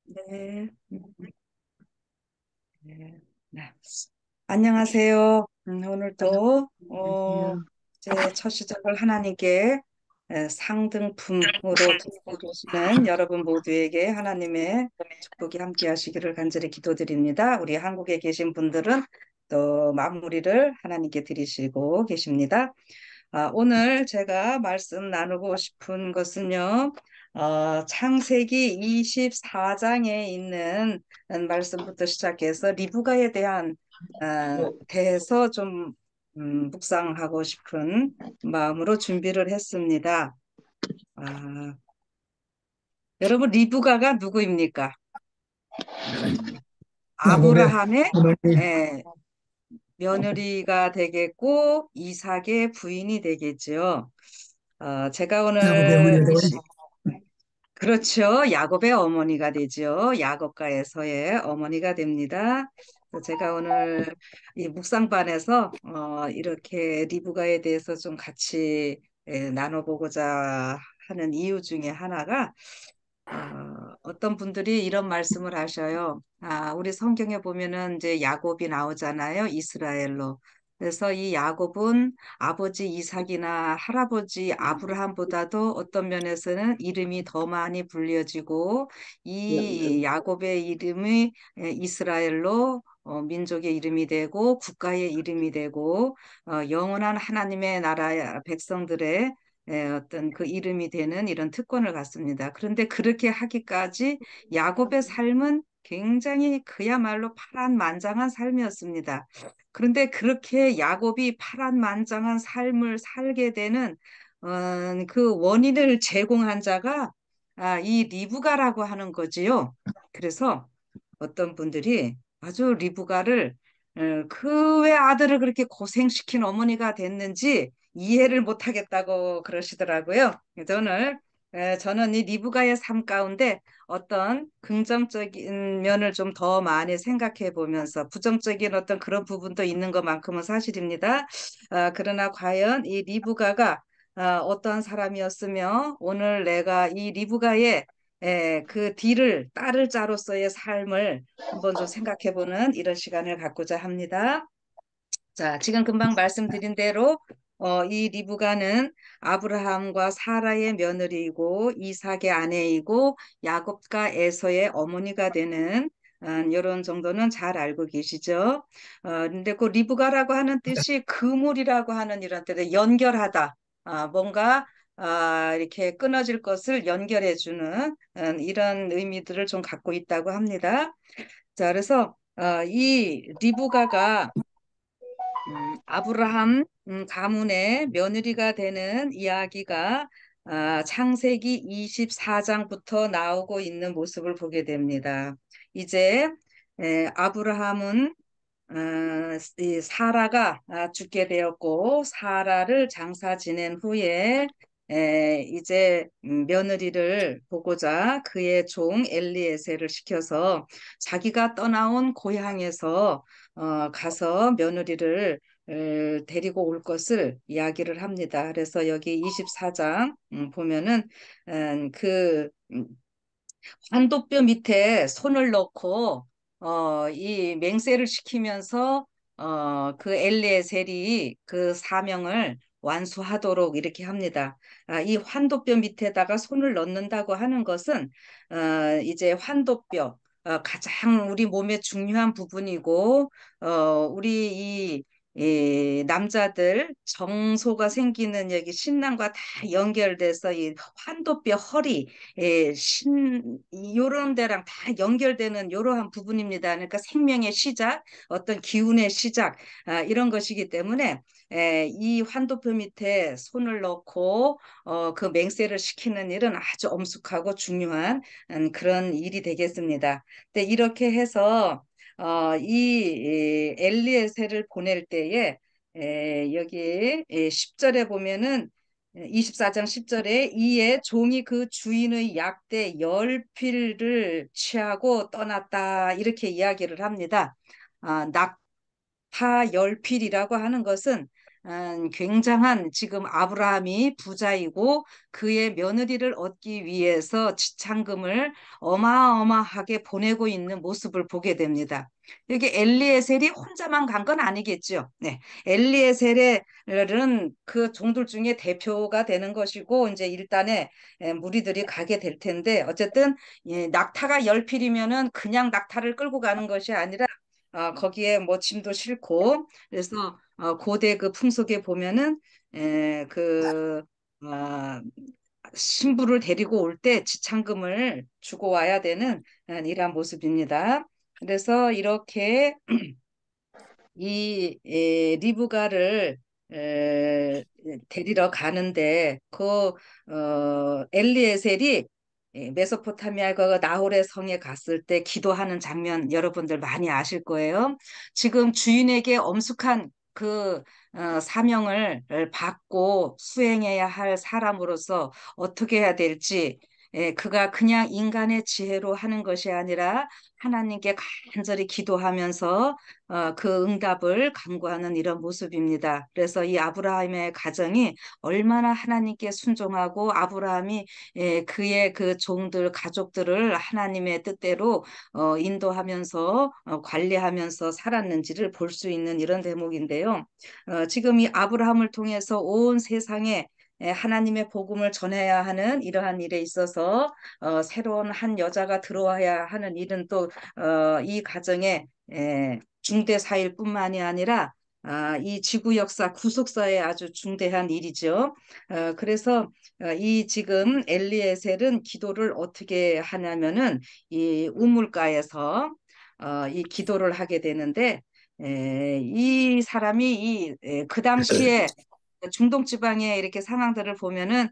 네. 네. 네. 안녕하세요. 오늘도 안녕하세요. 제 첫 시작을 하나님께 상등품으로 드리고 계시는 여러분 모두에게 하나님의 축복이 함께 하시기를 간절히 기도드립니다. 우리 한국에 계신 분들은 또 마무리를 하나님께 드리시고 계십니다. 오늘 제가 말씀 나누고 싶은 것은요, 창세기 24장에 있는 말씀부터 시작해서 리브가에 대한 대해서 좀 묵상하고 싶은 마음으로 준비를 했습니다. 아, 여러분 리브가가 누구입니까? 야곱의 아브라함의 어머니, 예, 며느리가 되겠고 이삭의 부인이 되겠죠. 제가 야곱의 오늘 어머니가 그렇죠. 야곱의 어머니가 되죠. 야곱가에서의 어머니가 됩니다. 그래서 제가 오늘 이 묵상반에서 이렇게 리브가에 대해서 좀 같이 나눠보고자 하는 이유 중에 하나가 어떤 분들이 이런 말씀을 하셔요. 우리 성경에 보면은 이제 야곱이 나오잖아요. 이스라엘로. 그래서 이 야곱은 아버지 이삭이나 할아버지 아브라함보다도 어떤 면에서는 이름이 더 많이 불려지고 이 야곱의 이름이 이스라엘로 민족의 이름이 되고 국가의 이름이 되고 영원한 하나님의 나라 백성들의 어떤 그 이름이 되는 이런 특권을 갖습니다. 그런데 그렇게 하기까지 야곱의 삶은 굉장히 그야말로 파란만장한 삶이었습니다. 그런데 그렇게 야곱이 파란만장한 삶을 살게 되는 그 원인을 제공한 자가 이 리브가라고 하는 거지요. 그래서 어떤 분들이 아주 리브가를 그 왜 아들을 그렇게 고생시킨 어머니가 됐는지 이해를 못하겠다고 그러시더라고요. 그래서 오늘 저는 이 리브가의 삶 가운데 어떤 긍정적인 면을 좀 더 많이 생각해 보면서 부정적인 어떤 그런 부분도 있는 것만큼은 사실입니다. 그러나 과연 이 리브가가 어떠한 사람이었으며 오늘 내가 이 리브가의 그 뒤를 따를 자로서의 삶을 한번 좀 생각해 보는 이런 시간을 갖고자 합니다. 자, 지금 금방 말씀드린 대로 이 리브가는 아브라함과 사라의 며느리이고 이삭의 아내이고 야곱과 에서의 어머니가 되는 이런 정도는 잘 알고 계시죠? 근데 그 리브가라고 하는 뜻이 그물이라고 하는 이런 뜻에 연결하다. 뭔가 이렇게 끊어질 것을 연결해 주는 이런 의미들을 좀 갖고 있다고 합니다. 자, 그래서 이 리브가가 아브라함 가문의 며느리가 되는 이야기가 창세기 24장부터 나오고 있는 모습을 보게 됩니다. 이제 아브라함은 이 사라가 죽게 되었고 사라를 장사 지낸 후에 이제 며느리를 보고자 그의 종 엘리에셀을 시켜서 자기가 떠나온 고향에서 가서 며느리를 데리고 올 것을 이야기를 합니다. 그래서 여기 24장 보면은 그 환도뼈 밑에 손을 넣고 이 맹세를 시키면서 그 엘리에셀이 그 사명을 완수하도록 이렇게 합니다. 이 환도뼈 밑에다가 손을 넣는다고 하는 것은 이제 환도뼈 가장 우리 몸의 중요한 부분이고 우리 이 남자들 정소가 생기는 여기 신랑과 다 연결돼서 이 환도뼈 허리 요런 데랑 다 연결되는 이러한 부분입니다. 그러니까 생명의 시작, 어떤 기운의 시작, 이런 것이기 때문에 이 환도표 밑에 손을 넣고 그 맹세를 시키는 일은 아주 엄숙하고 중요한 그런 일이 되겠습니다. 근데 이렇게 해서 이 엘리에셀을 보낼 때에 여기 10절에 보면은 24장 10절에 이에 종이 그 주인의 약대 열필을 취하고 떠났다 이렇게 이야기를 합니다. 낙타 열필이라고 하는 것은 굉장한 지금 아브라함이 부자이고 그의 며느리를 얻기 위해서 지참금을 어마어마하게 보내고 있는 모습을 보게 됩니다. 여기 엘리에셀이 혼자만 간 건 아니겠죠. 네. 엘리에셀은 그 종들 중에 대표가 되는 것이고 이제 일단에 무리들이 가게 될 텐데 어쨌든 낙타가 10필이면은 그냥 낙타를 끌고 가는 것이 아니라 거기에 뭐 짐도 싣고 그래서 고대 그 풍속에 보면은 그 아, 신부를 데리고 올 때 지참금을 주고 와야 되는 이러한 모습입니다. 그래서 이렇게 리브가를 데리러 가는데 엘리에셀이 메소포타미아 그 나홀의 성에 갔을 때 기도하는 장면 여러분들 많이 아실 거예요. 지금 주인에게 엄숙한 사명을 받고 수행해야 할 사람으로서 어떻게 해야 될지 그가 그냥 인간의 지혜로 하는 것이 아니라 하나님께 간절히 기도하면서 그 응답을 간구하는 이런 모습입니다. 그래서 이 아브라함의 가정이 얼마나 하나님께 순종하고 아브라함이 그의 그 종들, 가족들을 하나님의 뜻대로 인도하면서 관리하면서 살았는지를 볼 수 있는 이런 대목인데요. 지금 이 아브라함을 통해서 온 세상에 하나님의 복음을 전해야 하는 이러한 일에 있어서 새로운 한 여자가 들어와야 하는 일은 또 이 가정에 중대사일 뿐만이 아니라 이 지구 역사 구속사에 아주 중대한 일이죠. 그래서 이 지금 엘리에셀은 기도를 어떻게 하냐면은 이 우물가에서 이 기도를 하게 되는데 이 사람이 그 당시에 중동 지방의 이렇게 상황들을 보면은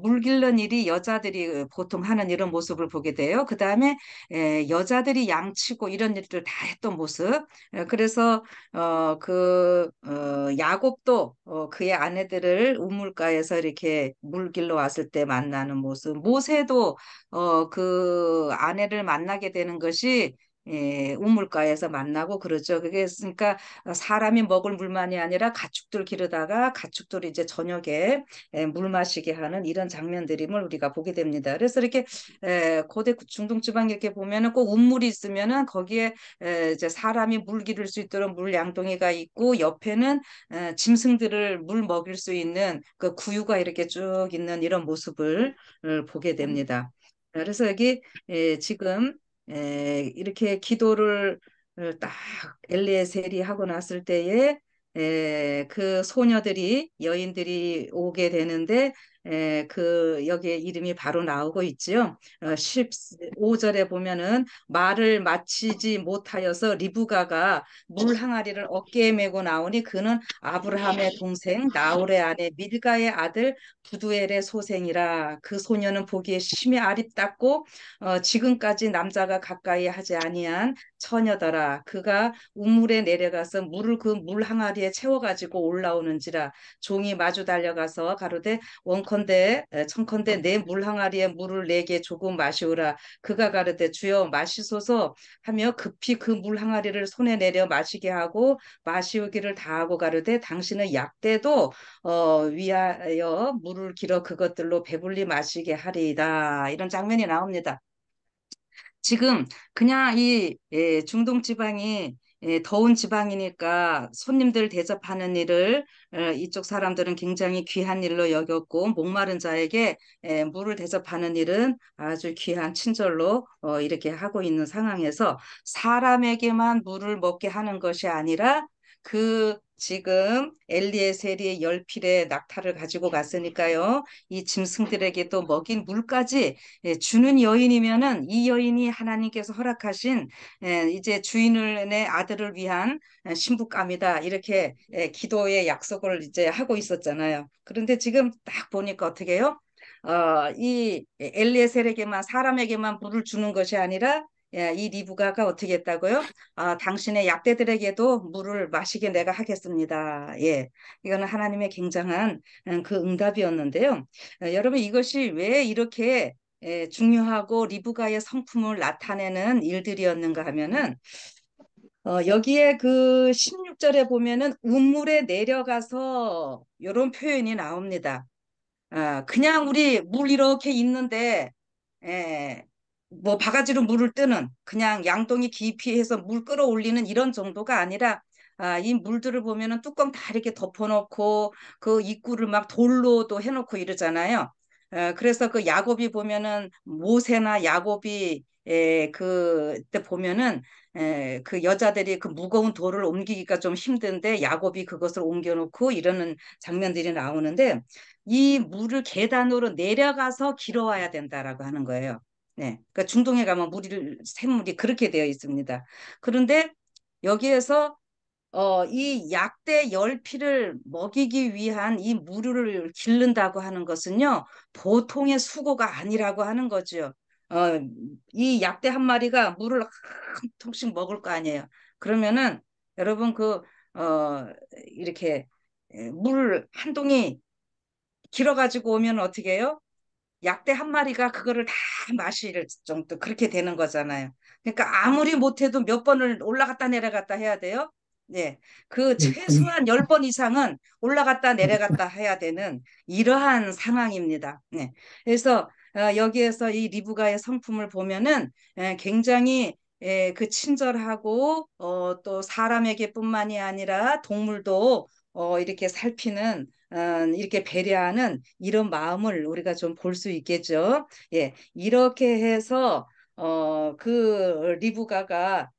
물 길른 일이 여자들이 보통 하는 이런 모습을 보게 돼요. 그다음에 여자들이 양치고 이런 일들을 다 했던 모습. 그래서 야곱도 그의 아내들을 우물가에서 이렇게 물 길러 왔을 때 만나는 모습. 모세도 그 아내를 만나게 되는 것이 우물가에서 만나고 그러죠. 그게 그러니까 사람이 먹을 물만이 아니라 가축들 기르다가 가축들이 이제 저녁에 물 마시게 하는 이런 장면들임을 우리가 보게 됩니다. 그래서 이렇게 고대 중동 지방 이렇게 보면은 꼭 우물이 있으면은 거기에 이제 사람이 물 기를 수 있도록 물 양동이가 있고 옆에는 짐승들을 물 먹일 수 있는 그 구유가 이렇게 쭉 있는 이런 모습을 보게 됩니다. 그래서 여기 지금 이렇게 기도를 딱 엘리에셀이 하고 났을 때에 그 소녀들이 여인들이 오게 되는데 그 여기에 이름이 바로 나오고 있지요. 15절에 보면은 말을 마치지 못하여서 리브가가 물 항아리를 어깨에 메고 나오니 그는 아브라함의 동생 나홀의 아내 밀가의 아들 부두엘의 소생이라. 그 소녀는 보기에 심히 아립답고 지금까지 남자가 가까이 하지 아니한 처녀더라. 그가 우물에 내려가서 물을 그 물 항아리에 채워가지고 올라오는지라. 종이 마주 달려가서 가로되 원컨대 청컨대 내 물 항아리에 물을 내게 조금 마시오라. 그가 가로되 주여 마시소서 하며 급히 그 물 항아리를 손에 내려 마시게 하고 마시우기를 다하고 가로되 당신의 약대도 위하여 물을 길어 그것들로 배불리 마시게 하리이다. 이런 장면이 나옵니다. 지금 그냥 중동 지방이 더운 지방이니까 손님들 대접하는 일을 이쪽 사람들은 굉장히 귀한 일로 여겼고 목마른 자에게 물을 대접하는 일은 아주 귀한 친절로 이렇게 하고 있는 상황에서 사람에게만 물을 먹게 하는 것이 아니라 지금 엘리에셀이 10필의 낙타를 가지고 갔으니까요. 이 짐승들에게 또 먹인 물까지 주는 여인이면은 이 여인이 하나님께서 허락하신 이제 주인의 아들을 위한 신부감이다. 이렇게 기도의 약속을 이제 하고 있었잖아요. 그런데 지금 딱 보니까 어떻게 해요? 이 엘리에셀에게만 사람에게만 물을 주는 것이 아니라 이 리브가가 어떻게 했다고요? 당신의 약대들에게도 물을 마시게 내가 하겠습니다. 예, 이거는 하나님의 굉장한 그 응답이었는데요. 여러분 이것이 왜 이렇게 중요하고 리브가의 성품을 나타내는 일들이었는가 하면은 여기에 그 16절에 보면은 우물에 내려가서 이런 표현이 나옵니다. 그냥 우리 물 이렇게 있는데, 에, 뭐 바가지로 물을 뜨는 그냥 양동이 깊이 해서 물 끌어올리는 이런 정도가 아니라, 이 물들을 보면은 뚜껑 다 이렇게 덮어놓고 그 입구를 막 돌로 또 해놓고 이러잖아요. 그래서 그 야곱이 보면은 모세나 야곱이 그때 보면은 그 여자들이 그 무거운 돌을 옮기기가 좀 힘든데 야곱이 그것을 옮겨놓고 이러는 장면들이 나오는데 이 물을 계단으로 내려가서 길어와야 된다라고 하는 거예요. 네. 그러니까 중동에 가면 물이 샘물이 그렇게 되어 있습니다. 그런데 여기에서 이 약대 열피를 먹이기 위한 이 물을 기른다고 하는 것은요, 보통의 수고가 아니라고 하는 거죠. 어, 이 약대 한 마리가 물을 한 통씩 먹을 거 아니에요. 그러면은 여러분 이렇게 물 한 동이 길어가지고 오면 어떻게 해요? 약대 한 마리가 그거를 다 마실 정도 그렇게 되는 거잖아요. 그러니까 아무리 못해도 몇 번을 올라갔다 내려갔다 해야 돼요. 네, 그 최소한 10번 이상은 올라갔다 내려갔다 해야 되는 이러한 상황입니다. 네, 그래서 여기에서 이 리브가의 성품을 보면은 굉장히 그 친절하고 또 사람에게뿐만이 아니라 동물도 이렇게 살피는 이렇게 배려하는 이런 마음을 우리가 좀 볼 수 있겠죠. 예, 이렇게 해서 그 리브가가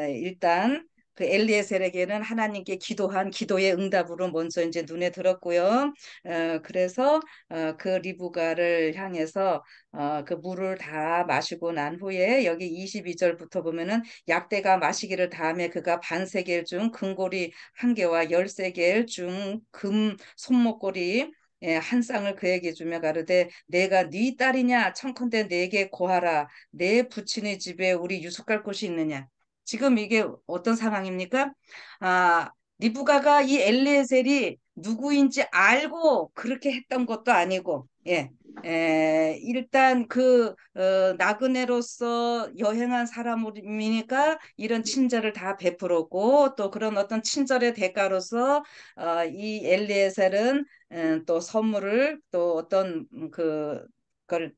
일단 그 엘리에셀에게는 하나님께 기도한 기도의 응답으로 먼저 이제 눈에 들었고요. 그래서 그 리브가를 향해서 그 물을 다 마시고 난 후에 여기 22절부터 보면은 약대가 마시기를 다음에 그가 반세겔 중 금고리 한 개와 13개일 중 금 손목고리 한 쌍을 그에게 주며 가르되 내가 네 딸이냐 청컨대 내게 고하라 내 부친의 집에 우리 유숙할 곳이 있느냐. 지금 이게 어떤 상황입니까? 아, 리브가가 이 엘리에셀이 누구인지 알고 그렇게 했던 것도 아니고, 예. 일단 나그네로서 여행한 사람이니까 이런 친절을 다 베풀었고 또 그런 어떤 친절의 대가로서 이 엘리에셀은 또 선물을 또 어떤 그걸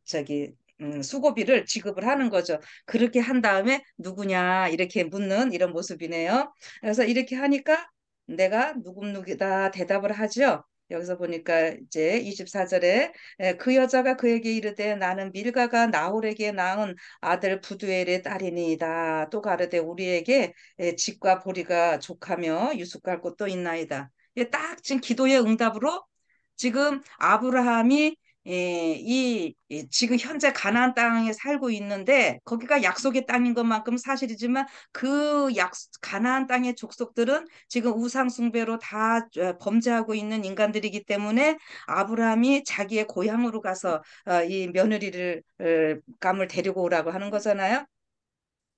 수고비를 지급을 하는 거죠. 그렇게 한 다음에 누구냐 이렇게 묻는 이런 모습이네요. 그래서 이렇게 하니까 내가 누구누구다 대답을 하죠. 여기서 보니까 이제 24절에 그 여자가 그에게 이르되 나는 밀가가 나홀에게 낳은 아들 부두엘의 딸이니이다. 또 가르되 우리에게 집과 보리가 족하며 유숙할 곳도 있나이다. 딱 지금 기도의 응답으로 지금 아브라함이 지금 현재 가나안 땅에 살고 있는데 거기가 약속의 땅인 것만큼 사실이지만 가나안 땅의 족속들은 지금 우상 숭배로 다 범죄하고 있는 인간들이기 때문에 아브라함이 자기의 고향으로 가서 이 며느리를 감을 데리고 오라고 하는 거잖아요.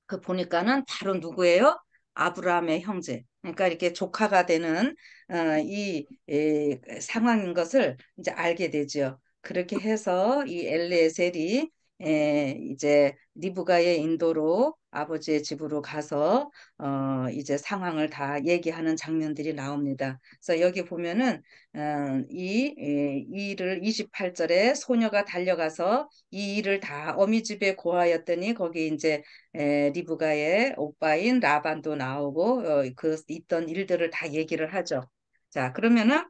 그 보니까는 바로 누구예요? 아브라함의 형제. 그러니까 이렇게 조카가 되는 상황인 것을 이제 알게 되죠. 그렇게 해서 이 엘리에셀이 이제 리브가의 인도로 아버지의 집으로 가서 이제 상황을 다 얘기하는 장면들이 나옵니다. 그래서 여기 보면은 이 일을 28절에 소녀가 달려가서 이 일을 다 어미 집에 고하였더니 거기 이제 리브가의 오빠인 라반도 나오고 그 있던 일들을 다 얘기를 하죠. 자, 그러면은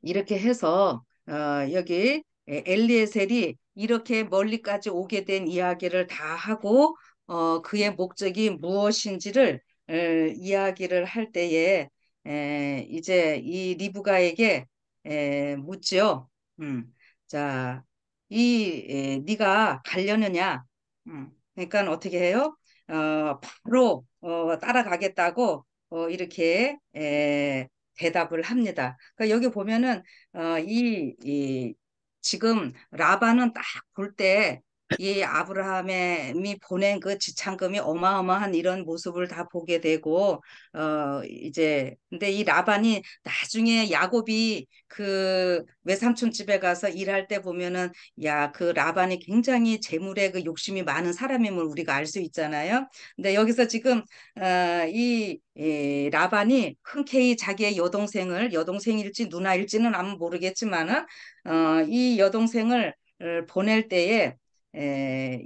이렇게 해서 여기 엘리에셀이 이렇게 멀리까지 오게 된 이야기를 다 하고 그의 목적이 무엇인지를 이야기를 할 때에 이제 이 리브가에게 묻지요. 자, 네가 가려느냐? 그러니까 어떻게 해요? 바로 따라가겠다고 이렇게 대답을 합니다. 그러니까 여기 보면은 이 지금 라반은 딱 볼 때 이 아브라함이 보낸 그 지창금이 어마어마한 이런 모습을 다 보게 되고, 이제 근데 이 라반이 나중에 야곱이 그 외삼촌 집에 가서 일할 때 보면은, 야, 그 라반이 굉장히 재물에 그 욕심이 많은 사람임을 우리가 알 수 있잖아요. 근데 여기서 지금 이 라반이 흔쾌히 자기의 여동생일지 누나일지는 아무 모르겠지만은, 이 여동생을 보낼 때에,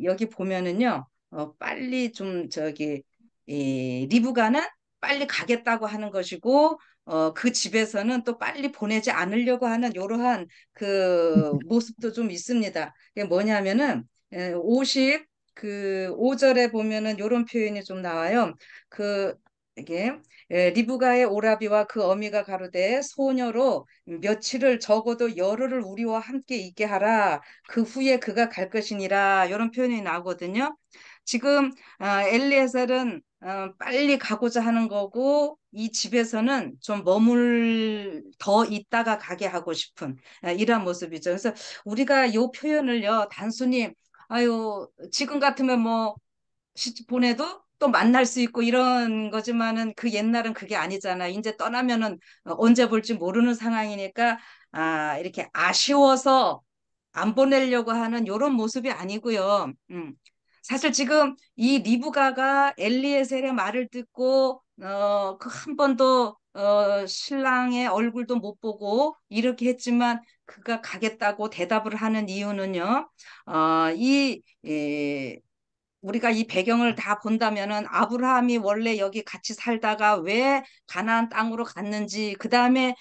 여기 보면은요, 빨리 좀 저기 리브가는 빨리 가겠다고 하는 것이고, 그 집에서는 또 빨리 보내지 않으려고 하는 이러한 그 모습도 좀 있습니다. 그게 뭐냐면은 50, 그 5절에 보면은 이런 표현이 좀 나와요. 그 이게 리브가의 오라비와 그 어미가 가로되 소녀로 며칠을 적어도 열흘을 우리와 함께 있게 하라. 그 후에 그가 갈 것이니라. 이런 표현이 나오거든요. 지금 엘리에셀은 빨리 가고자 하는 거고, 이 집에서는 좀 머물 더 있다가 가게 하고 싶은 이런 모습이죠. 그래서 우리가 이 표현을요, 단순히 아유 지금 같으면 뭐 보내도 또 만날 수 있고 이런 거지만은, 그 옛날은 그게 아니잖아. 이제 떠나면은 언제 볼지 모르는 상황이니까, 이렇게 아쉬워서 안 보내려고 하는 이런 모습이 아니고요. 사실 지금 이 리브가가 엘리에셀의 말을 듣고 그 한 번도 신랑의 얼굴도 못 보고 이렇게 했지만, 그가 가겠다고 대답을 하는 이유는요. 우리가 이 배경을 다 본다면은, 아브라함이 원래 여기 같이 살다가 왜 가나안 땅으로 갔는지, 그다음에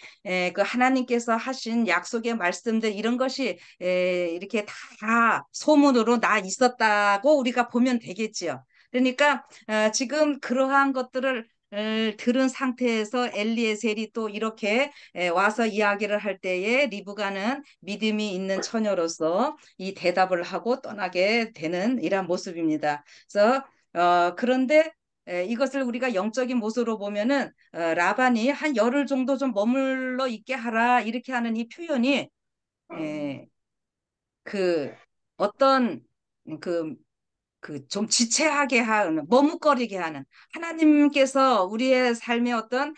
그 하나님께서 하신 약속의 말씀들, 이런 것이 이렇게 다 소문으로 나 있었다고 우리가 보면 되겠지요. 그러니까 지금 그러한 것들을 들은 상태에서 엘리에셀이 또 이렇게 와서 이야기를 할 때에, 리브가는 믿음이 있는 처녀로서 이 대답을 하고 떠나게 되는 이런 모습입니다. 그래서 그런데 이것을 우리가 영적인 모습으로 보면은, 라반이 한 열흘 정도 좀 머물러 있게 하라 이렇게 하는 이 표현이, 에, 그 어떤 그 좀 지체하게 하는, 머뭇거리게 하는, 하나님께서 우리의 삶의 어떤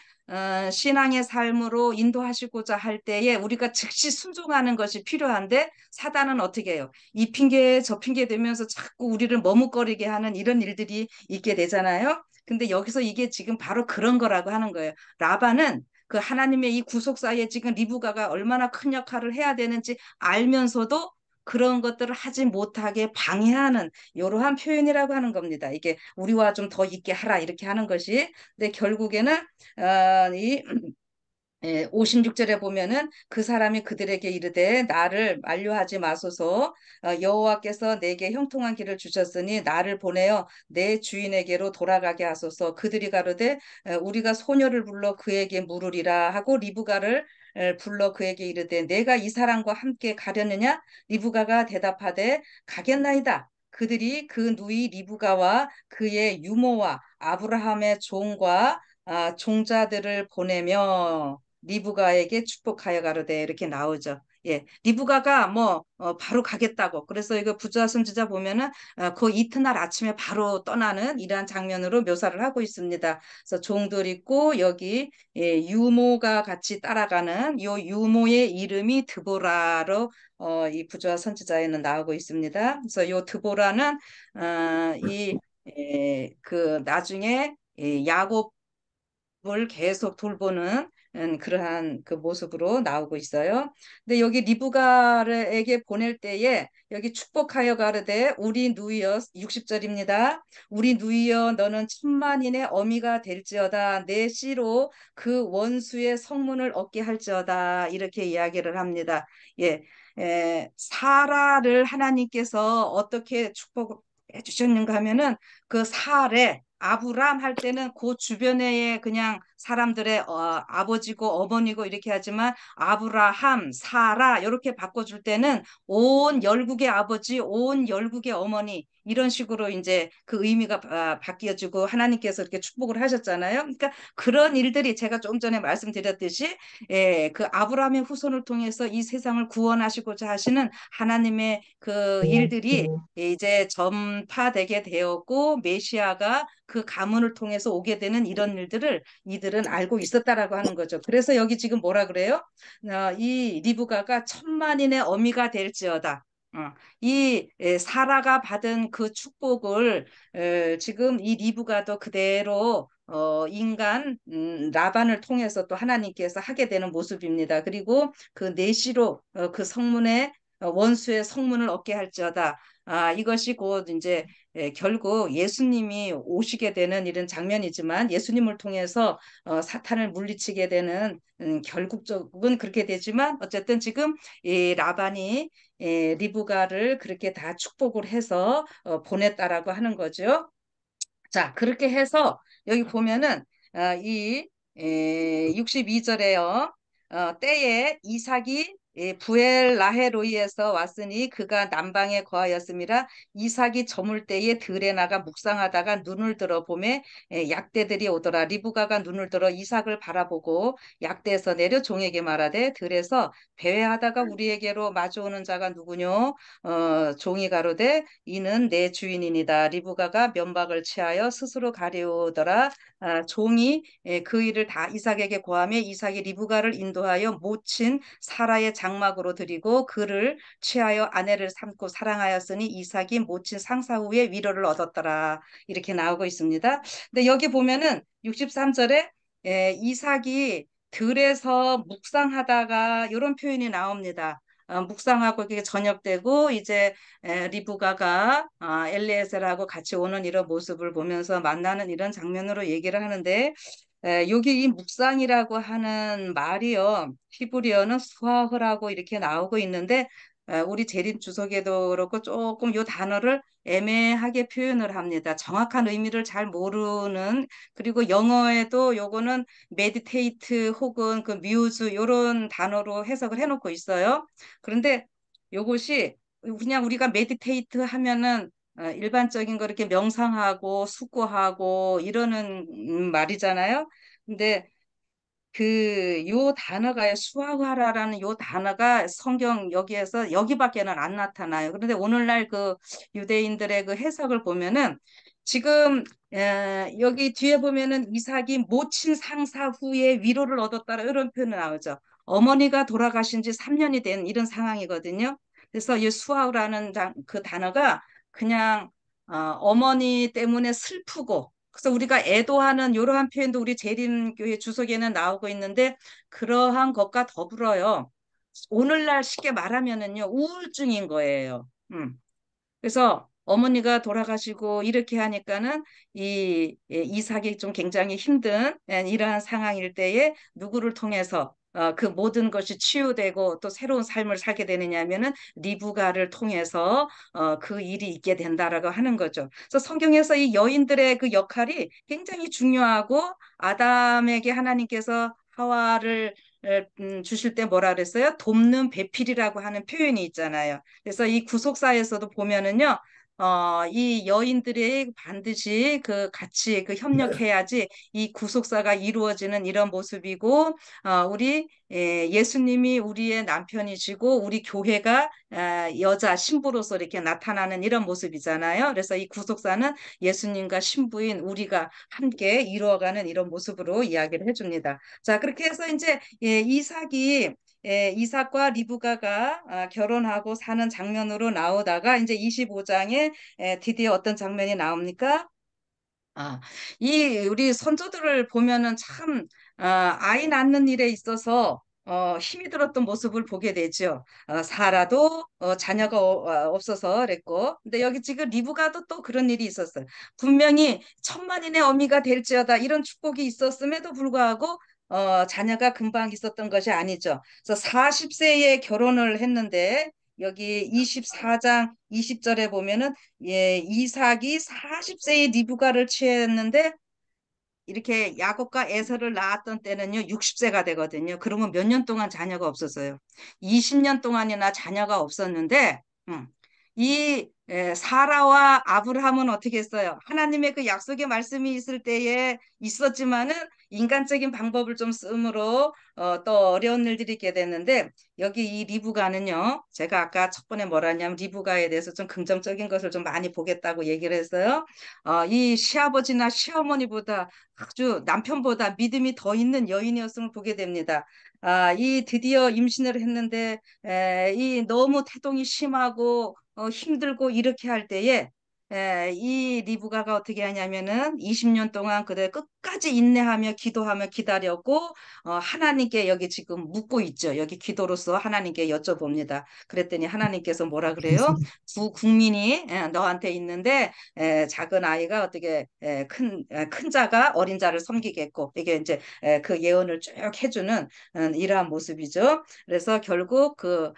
신앙의 삶으로 인도하시고자 할 때에 우리가 즉시 순종하는 것이 필요한데, 사단은 어떻게 해요? 이 핑계 저 핑계 대면서 자꾸 우리를 머뭇거리게 하는 이런 일들이 있게 되잖아요. 근데 여기서 이게 지금 바로 그런 거라고 하는 거예요. 라반은 그 하나님의 이 구속사에 지금 리브가가 얼마나 큰 역할을 해야 되는지 알면서도 그런 것들을 하지 못하게 방해하는 이러한 표현이라고 하는 겁니다. 이게 우리와 좀 더 있게 하라 이렇게 하는 것이. 근데 결국에는 이 56절에 보면은, 그 사람이 그들에게 이르되 나를 만류하지 마소서, 여호와께서 내게 형통한 길을 주셨으니 나를 보내어 내 주인에게로 돌아가게 하소서. 그들이 가로되 우리가 소녀를 불러 그에게 물으리라 하고, 리브가를 불러 그에게 이르되 내가 이 사람과 함께 가려느냐? 리브가가 대답하되 가겠나이다. 그들이 그 누이 리브가와 그의 유모와 아브라함의 종과 종자들을 보내며 리브가에게 축복하여 가로되 이렇게 나오죠. 예, 리브가가 뭐 바로 가겠다고. 그래서 이거 부자 선지자 보면은 그 이튿날 아침에 바로 떠나는 이러한 장면으로 묘사를 하고 있습니다. 그래서 종들 있고, 여기 유모가 같이 따라가는 요 유모의 이름이 드보라로 이 부자 선지자에는 나오고 있습니다. 그래서 요 드보라는 그 나중에 야곱 을 계속 돌보는 그러한 그 모습으로 나오고 있어요. 근데 여기 리브가에게 보낼 때에 여기 축복하여 가르되 우리 누이여, 60절입니다. 우리 누이여 너는 천만인의 어미가 될지어다. 내 씨로 그 원수의 성문을 얻게 할지어다. 이렇게 이야기를 합니다. 예, 사라를 하나님께서 어떻게 축복해 주셨는가 하면은, 그 사례 아브람 할 때는 그 주변에 그냥 사람들의 아버지고 어머니고 이렇게 하지만 아브라함, 사라 이렇게 바꿔줄 때는 온 열국의 아버지, 온 열국의 어머니 이런 식으로 이제 그 의미가 바뀌어지고 하나님께서 이렇게 축복을 하셨잖아요. 그러니까 그런 일들이 제가 조금 전에 말씀드렸듯이 그 아브라함의 후손을 통해서 이 세상을 구원하시고자 하시는 하나님의 그 일들이 이제 전파되게 되었고 메시아가 그 가문을 통해서 오게 되는 이런 일들을 이들은 알고 있었다라고 하는 거죠. 그래서 여기 지금 뭐라 그래요? 이 리브가가 천만인의 어미가 될지어다. 이 사라가 받은 그 축복을 지금 이 리브가도 그대로 인간 라반을 통해서 또 하나님께서 하게 되는 모습입니다. 그리고 그 내시로 그 성문의 원수의 성문을 얻게 할지어다. 이것이 곧 이제 결국 예수님이 오시게 되는 이런 장면이지만 예수님을 통해서 사탄을 물리치게 되는 결국적은 그렇게 되지만 어쨌든 지금 이 라반이 리브가를 그렇게 다 축복을 해서 보냈다라고 하는 거죠. 자, 그렇게 해서 여기 보면은 이 62절에요. 때에 이삭이 부엘 라헤로이에서 왔으니 그가 남방에 거하였음이라. 이삭이 저물 때에 들에 나가 묵상하다가 눈을 들어 보매 약대들이 오더라. 리브가가 눈을 들어 이삭을 바라보고 약대에서 내려 종에게 말하되 들에서 배회하다가 우리에게로 마주오는 자가 누구뇨? 종이 가로되 이는 내 주인이니다. 리브가가 면박을 취하여 스스로 가려오더라. 종이 그 일을 다 이삭에게 고하며 이삭이 리브가를 인도하여 모친 사라의 장막으로 드리고 그를 취하여 아내를 삼고 사랑하였으니 이삭이 모친 상사 후에 위로를 얻었더라. 이렇게 나오고 있습니다. 근데 여기 보면은 63절에 이삭이 들에서 묵상하다가 이런 표현이 나옵니다. 묵상하고 이게 저녁 되고 이제 리브가가 엘리에셀하고 같이 오는 이런 모습을 보면서 만나는 이런 장면으로 얘기를 하는데 여기 이 묵상이라고 하는 말이요. 히브리어는 수아흐라고 이렇게 나오고 있는데 우리 재림 주석에도 그렇고 조금 요 단어를 애매하게 표현을 합니다. 정확한 의미를 잘 모르는 그리고 영어에도 요거는 메디테이트 혹은 그 뮤즈 요런 단어로 해석을 해놓고 있어요. 그런데 요것이 그냥 우리가 메디테이트 하면은 일반적인 거 이렇게 명상하고 숙고하고 이러는 말이잖아요. 근데 그 요 단어가 수화화라는 요 단어가 성경 여기에서 여기밖에는 안 나타나요. 그런데 오늘날 그 유대인들의 그 해석을 보면은 지금 여기 뒤에 보면은 이삭이 모친 상사 후에 위로를 얻었다 이런 표현이 나오죠. 어머니가 돌아가신 지 3년이 된 이런 상황이거든요. 그래서 이 수아라는 그 단어가 그냥 어머니 때문에 슬프고 그래서 우리가 애도하는 이러한 표현도 우리 재림교회 주석에는 나오고 있는데 그러한 것과 더불어요. 오늘날 쉽게 말하면은요 우울증인 거예요. 그래서 어머니가 돌아가시고 이렇게 하니까는 이삭이 좀 굉장히 힘든 이러한 상황일 때에 누구를 통해서 그 모든 것이 치유되고 또 새로운 삶을 살게 되느냐 하면은 리브가를 통해서 그 일이 있게 된다라고 하는 거죠. 그래서 성경에서 이 여인들의 그 역할이 굉장히 중요하고 아담에게 하나님께서 하와를 주실 때 뭐라 그랬어요? 돕는 배필이라고 하는 표현이 있잖아요. 그래서 이 구속사에서도 보면은요, 이 여인들이 반드시 그 같이 그 협력해야지 이 구속사가 이루어지는 이런 모습이고, 우리 예수님이 우리의 남편이시고, 우리 교회가 여자 신부로서 이렇게 나타나는 이런 모습이잖아요. 그래서 이 구속사는 예수님과 신부인 우리가 함께 이루어가는 이런 모습으로 이야기를 해줍니다. 자, 그렇게 해서 이제 이삭과 리브가가 결혼하고 사는 장면으로 나오다가 이제 25장에 드디어 어떤 장면이 나옵니까? 아, 우리 선조들을 보면은 참 아이 낳는 일에 있어서 힘이 들었던 모습을 보게 되죠. 사라도 자녀가 없어서 그랬고, 근데 여기 지금 리브가도 또 그런 일이 있었어요. 분명히 천만인의 어미가 될지어다 이런 축복이 있었음에도 불구하고 자녀가 금방 있었던 것이 아니죠. 그래서 40세에 결혼을 했는데 여기 24장 20절에 보면은 이삭이 40세의 리브가를 취했는데 이렇게 야곱과 에서를 낳았던 때는요, 60세가 되거든요. 그러면 몇 년 동안 자녀가 없었어요. 20년 동안이나 자녀가 없었는데, 사라와 아브라함은 어떻게 했어요? 하나님의 그 약속의 말씀이 있을 때에 있었지만은 인간적인 방법을 좀 쓰므로 또 어려운 일들이 있게 됐는데, 여기 이 리브가는요, 제가 아까 첫 번에 뭐라 했냐면 리브가에 대해서 좀 긍정적인 것을 좀 많이 보겠다고 얘기를 했어요. 이 시아버지나 시어머니보다 아주 남편보다 믿음이 더 있는 여인이었음을 보게 됩니다. 이 드디어 임신을 했는데 이 너무 태동이 심하고 힘들고 이렇게 할 때에 이 리브가가 어떻게 하냐면은 20년 동안 그대 끝까지 인내하며 기도하며 기다렸고 하나님께 여기 지금 묻고 있죠. 여기 기도로서 하나님께 여쭤봅니다. 그랬더니 하나님께서 뭐라 그래요? 두 국민이 너한테 있는데 작은 아이가 어떻게 큰 자가 어린 자를 섬기겠고 이게 이제 그 예언을 쭉 해주는 이러한 모습이죠. 그래서 결국 그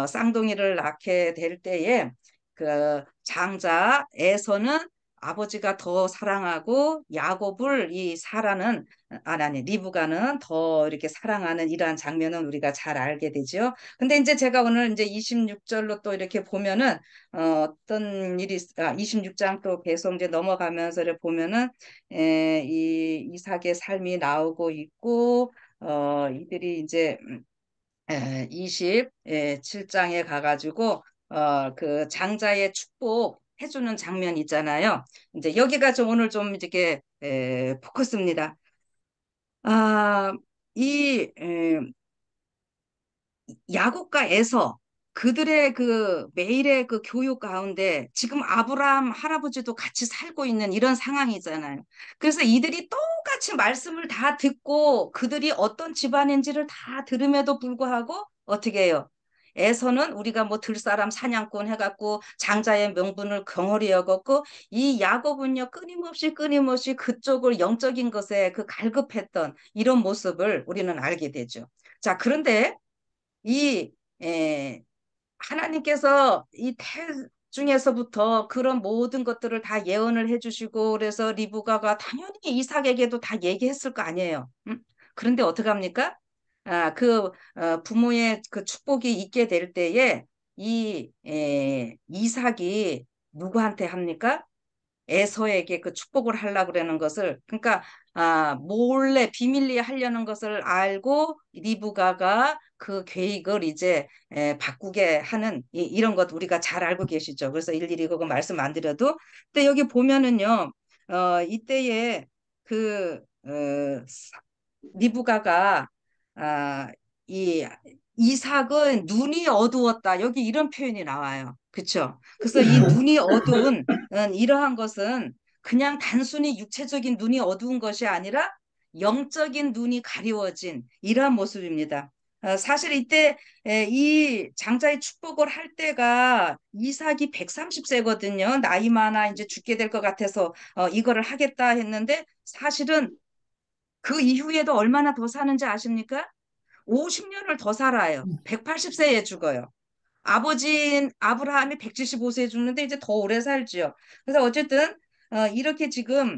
쌍둥이를 낳게 될 때에 그 장자 에서는 아버지가 더 사랑하고 야곱을 이 사라는 아니 리브가는 더 이렇게 사랑하는 이러한 장면은 우리가 잘 알게 되죠. 근데 이제 제가 오늘 이제 26절로 또 이렇게 보면은 어떤 일이 26장 또 계속 이제 넘어가면서 보면은 이 이삭의 삶이 나오고 있고 이들이 이제 27장에 가가지고 그 장자의 축복 해주는 장면 있잖아요. 이제 여기가 좀 오늘 좀 이렇게 포커스입니다. 아, 이 야곱과 에서 그들의 그 매일의 그 교육 가운데 지금 아브라함 할아버지도 같이 살고 있는 이런 상황이잖아요. 그래서 이들이 똑같이 말씀을 다 듣고 그들이 어떤 집안인지를 다 들음에도 불구하고 어떻게 해요? 에서는 우리가 뭐 들사람 사냥꾼 해갖고 장자의 명분을 경홀히 여겼고 이 야곱은요 끊임없이 그쪽을 영적인 것에 그 갈급했던 이런 모습을 우리는 알게 되죠. 자, 그런데 이 에, 하나님께서 이 태중에서부터 그런 모든 것들을 다 예언을 해주시고 그래서 리브가가 당연히 이삭에게도 다 얘기했을 거 아니에요. 응? 그런데 어떡합니까? 부모의 그 축복이 있게 될 때에 이삭이 누구한테 합니까? 에서에게 그 축복을 하려고 그러는 것을 그러니까 몰래 비밀리에 하려는 것을 알고 리브가가 그 계획을 이제 바꾸게 하는 이런 것 우리가 잘 알고 계시죠. 그래서 일일이 그거 말씀 안 드려도 근데 여기 보면은요 이때에 그 리브가가 아, 이 이삭은 눈이 어두웠다. 여기 이런 표현이 나와요. 그렇죠? 그래서 이 눈이 어두운 이러한 것은 그냥 단순히 육체적인 눈이 어두운 것이 아니라 영적인 눈이 가리워진 이러한 모습입니다. 사실 이때 이 장자의 축복을 할 때가 이삭이 130세거든요. 나이 많아 이제 죽게 될 것 같아서 이거를 하겠다 했는데 사실은 그 이후에도 얼마나 더 사는지 아십니까? 50년을 더 살아요. 180세에 죽어요. 아버지인 아브라함이 175세에 죽는데 이제 더 오래 살지요. 그래서 어쨌든 이렇게 지금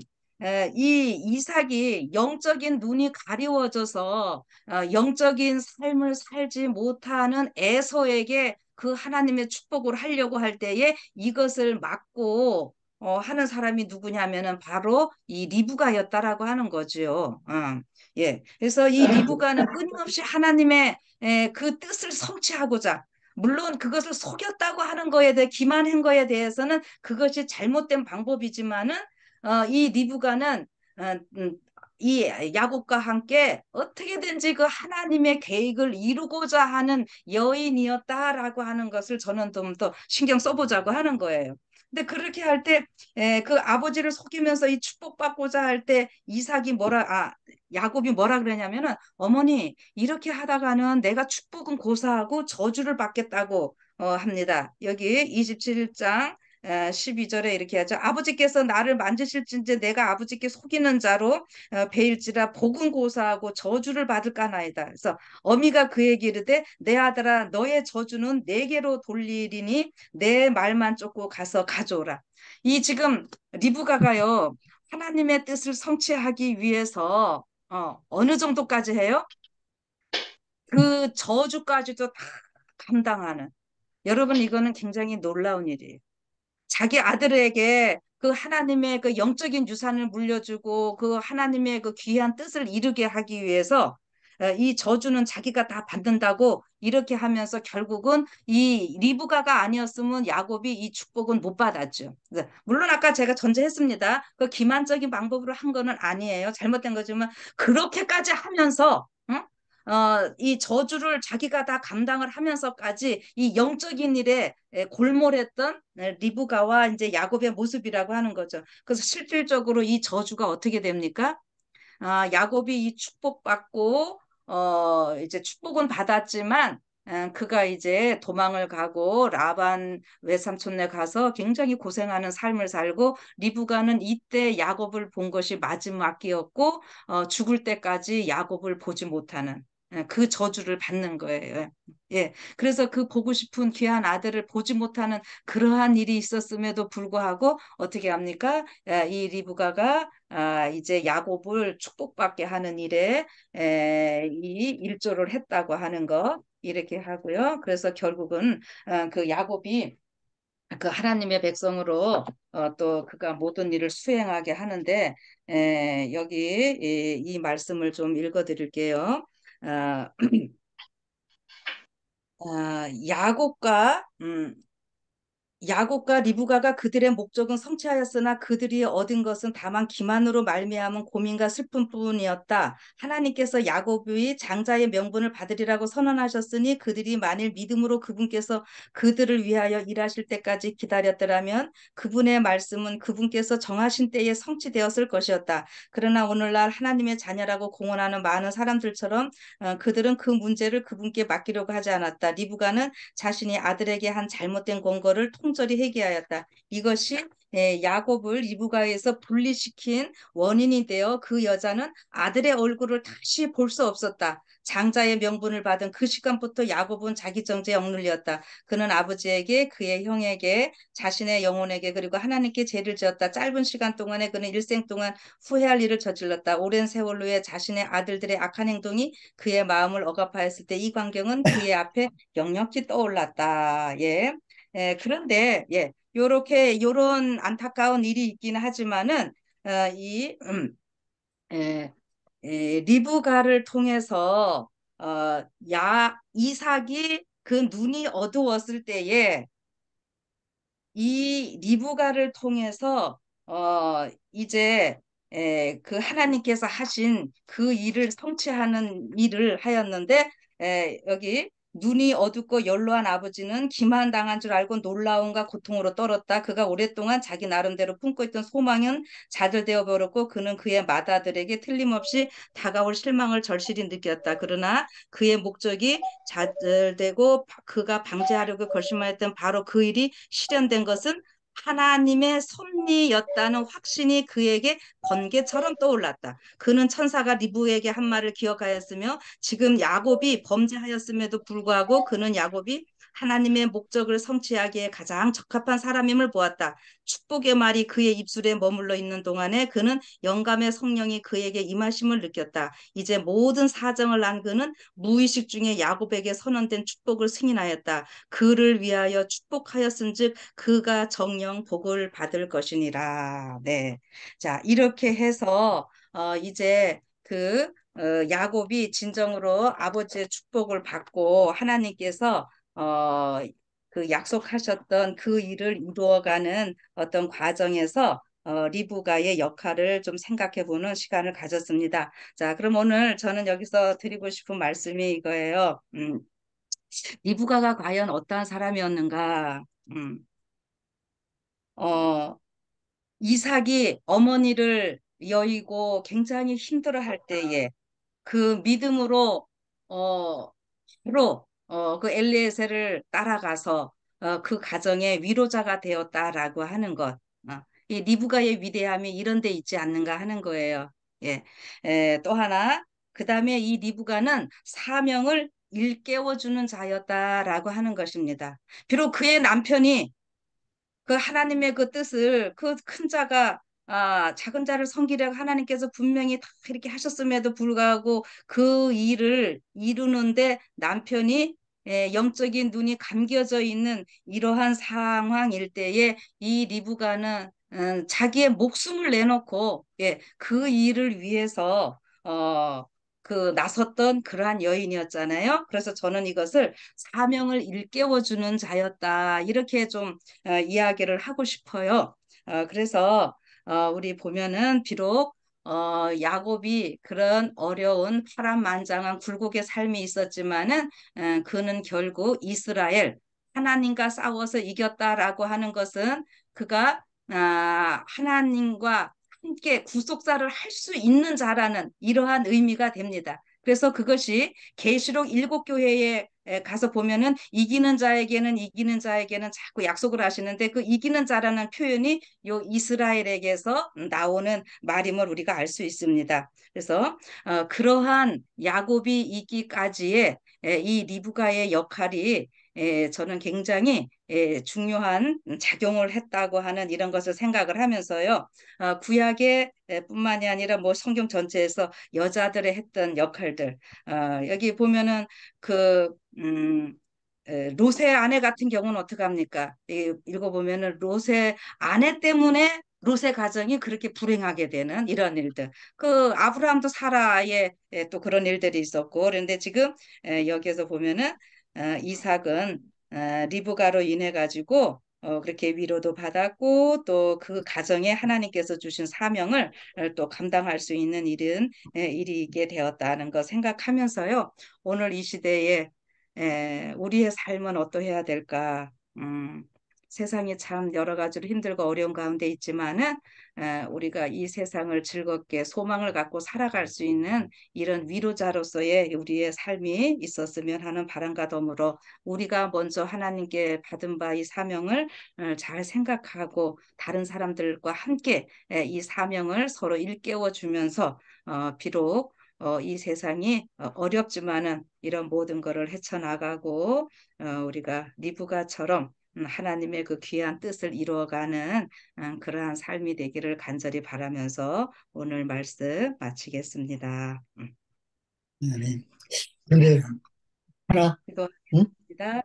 이 이삭이 영적인 눈이 가리워져서 영적인 삶을 살지 못하는 에서에게 그 하나님의 축복을 하려고 할 때에 이것을 막고 하는 사람이 누구냐면은 바로 이 리브가였다라고 하는 거죠. 예. 그래서 이 리브가는 끊임없이 하나님의 그 뜻을 성취하고자 물론 그것을 속였다고 하는 거에 대해 기만한 거에 대해서는 그것이 잘못된 방법이지만은 이 리브가는 어, 음, 이 야곱과 함께 어떻게든지 그 하나님의 계획을 이루고자 하는 여인이었다라고 하는 것을 저는 좀 더 신경 써보자고 하는 거예요. 근데 그렇게 할 때 그 아버지를 속이면서 이 축복받고자 할 때 이삭이 야곱이 뭐라 그러냐면은 어머니 이렇게 하다가는 내가 축복은 고사하고 저주를 받겠다고 합니다. 여기 27장 12절에 이렇게 하죠. 아버지께서 나를 만지실진지 내가 아버지께 속이는 자로 베일지라 복은 고사하고 저주를 받을까나이다. 그래서 어미가 그에게 이르되 내 아들아 너의 저주는 내게로 돌리리니 내 말만 쫓고 가서 가져오라. 이 지금 리브가가요 하나님의 뜻을 성취하기 위해서 어느 정도까지 해요? 그 저주까지도 다 감당하는. 여러분 이거는 굉장히 놀라운 일이에요. 자기 아들에게 그 하나님의 그 영적인 유산을 물려주고 그 하나님의 그 귀한 뜻을 이루게 하기 위해서 이 저주는 자기가 다 받는다고 이렇게 하면서 결국은 이 리브가가 아니었으면 야곱이 이 축복은 못 받았죠. 물론 아까 제가 전제했습니다. 그 기만적인 방법으로 한 거는 아니에요. 잘못된 거지만 그렇게까지 하면서 응? 이 저주를 자기가 다 감당을 하면서까지 이 영적인 일에 골몰했던 리브가와 이제 야곱의 모습이라고 하는 거죠. 그래서 실질적으로 이 저주가 어떻게 됩니까? 야곱이 이 축복받고 이제 축복은 받았지만 그가 이제 도망을 가고 라반 외삼촌네 가서 굉장히 고생하는 삶을 살고 리브가는 이때 야곱을 본 것이 마지막 기였고 죽을 때까지 야곱을 보지 못하는 그 저주를 받는 거예요. 예. 그래서 그 보고 싶은 귀한 아들을 보지 못하는 그러한 일이 있었음에도 불구하고 어떻게 합니까? 이 리브가가 이제 야곱을 축복받게 하는 일에 이 일조를 했다고 하는 거 이렇게 하고요. 그래서 결국은 그 야곱이 그 하나님의 백성으로 또 그가 모든 일을 수행하게 하는데 여기 이 말씀을 좀 읽어드릴게요. 아, 야곱과 리브가가 그들의 목적은 성취하였으나 그들이 얻은 것은 다만 기만으로 말미암은 고민과 슬픔뿐이었다. 하나님께서 야곱의 장자의 명분을 받으리라고 선언하셨으니 그들이 만일 믿음으로 그분께서 그들을 위하여 일하실 때까지 기다렸더라면 그분의 말씀은 그분께서 정하신 때에 성취되었을 것이었다. 그러나 오늘날 하나님의 자녀라고 공언하는 많은 사람들처럼 그들은 그 문제를 그분께 맡기려고 하지 않았다. 리브가는 자신이 아들에게 한 잘못된 권고를 통절히 회개하였다. 이것이 야곱을 이브가에서 분리시킨 원인이 되어 그 여자는 아들의 얼굴을 다시 볼 수 없었다. 장자의 명분을 받은 그 시간부터 야곱은 자기 정죄에 억눌렸다. 그는 아버지에게 그의 형에게 자신의 영혼에게 그리고 하나님께 죄를 지었다. 짧은 시간 동안에 그는 일생 동안 후회할 일을 저질렀다. 오랜 세월 후에 자신의 아들들의 악한 행동이 그의 마음을 억압하였을 때 이 광경은 그의 앞에 역력히 떠올랐다. 예. 그런데 요런 안타까운 일이 있긴 하지만은 이 에, 리브가를 통해서 야 이삭이 그 눈이 어두웠을 때에 이 리브가를 통해서 이제 그 하나님께서 하신 그 일을 성취하는 일을 하였는데 여기 눈이 어둡고 연로한 아버지는 기만당한 줄 알고 놀라움과 고통으로 떨었다. 그가 오랫동안 자기 나름대로 품고 있던 소망은 좌절되어 버렸고 그는 그의 맏아들에게 틀림없이 다가올 실망을 절실히 느꼈다. 그러나 그의 목적이 좌절되고 그가 방지하려고 결심하였던 바로 그 일이 실현된 것은 하나님의 섭리였다는 확신이 그에게 번개처럼 떠올랐다. 그는 천사가 리브에게 한 말을 기억하였으며 지금 야곱이 범죄하였음에도 불구하고 그는 야곱이 하나님의 목적을 성취하기에 가장 적합한 사람임을 보았다. 축복의 말이 그의 입술에 머물러 있는 동안에 그는 영감의 성령이 그에게 임하심을 느꼈다. 이제 모든 사정을 안 그는 무의식 중에 야곱에게 선언된 축복을 승인하였다. 그를 위하여 축복하였은즉 그가 정령 복을 받을 것이니라. 네. 자, 이렇게 해서 이제 야곱이 진정으로 아버지의 축복을 받고 하나님께서 어, 그 약속하셨던 그 일을 이루어가는 어떤 과정에서 리브가의 역할을 좀 생각해 보는 시간을 가졌습니다. 자, 그럼 오늘 저는 여기서 드리고 싶은 말씀이 이거예요. 리브가가 과연 어떠한 사람이었는가? 음, 어, 이삭이 어머니를 여의고 굉장히 힘들어할 때에 그 믿음으로 어, 바로 그 엘리에셀을 따라가서 그 가정의 위로자가 되었다라고 하는 것. 이 리브가의 위대함이 이런 데 있지 않는가 하는 거예요. 예. 또 하나, 그 다음에 이 리브가는 사명을 일깨워주는 자였다라고 하는 것입니다. 비록 그의 남편이 그 하나님의 그 뜻을 그 큰 자가 작은 자를 섬기려고 하나님께서 분명히 다 이렇게 하셨음에도 불구하고 그 일을 이루는데 남편이 영적인 눈이 감겨져 있는 이러한 상황일 때에 이 리브가는 자기의 목숨을 내놓고 그 일을 위해서 나섰던 그러한 여인이었잖아요. 그래서 저는 이것을 사명을 일깨워주는 자였다. 이렇게 좀 이야기를 하고 싶어요. 그래서 우리 보면은 비록 야곱이 그런 어려운 파란만장한 굴곡의 삶이 있었지만은 그는 결국 이스라엘 하나님과 싸워서 이겼다라고 하는 것은 그가 하나님과 함께 구속사를 할 수 있는 자라는 이러한 의미가 됩니다. 그래서 그것이 계시록 일곱 교회에 가서 보면은 이기는 자에게는 자꾸 약속을 하시는데 그 이기는 자라는 표현이 요 이스라엘에게서 나오는 말임을 우리가 알 수 있습니다. 그래서 그러한 야곱이 이기까지의 이 리브가의 역할이 저는 굉장히 중요한 작용을 했다고 하는 이런 것을 생각을 하면서요. 구약의 뿐만이 아니라 뭐 성경 전체에서 여자들의 했던 역할들 여기 보면은 그 롯의 아내 같은 경우는 어떻게 합니까? 읽어보면은 롯의 아내 때문에 롯의 가정이 그렇게 불행하게 되는 이런 일들. 그 아브라함도 사라의 또 그런 일들이 있었고 그런데 지금 여기에서 보면은 이삭은 리브가로 인해 가지고 그렇게 위로도 받았고 또 그 가정에 하나님께서 주신 사명을 또 감당할 수 있는 일이게 되었다는 거 생각하면서요. 오늘 이 시대에 우리의 삶은 어떠해야 될까? 세상이 참 여러 가지로 힘들고 어려운 가운데 있지만은 우리가 이 세상을 즐겁게 소망을 갖고 살아갈 수 있는 이런 위로자로서의 우리의 삶이 있었으면 하는 바람과 더불어 우리가 먼저 하나님께 받은 바 이 사명을 잘 생각하고 다른 사람들과 함께 이 사명을 서로 일깨워 주면서 비록 이 세상이 어렵지만은 이런 모든 것을 헤쳐나가고 우리가 리브가처럼 하나님의 그 귀한 뜻을 이루어가는 그러한 삶이 되기를 간절히 바라면서 오늘 말씀 마치겠습니다. 네. 근데 하나, 응? 기도하겠습니다.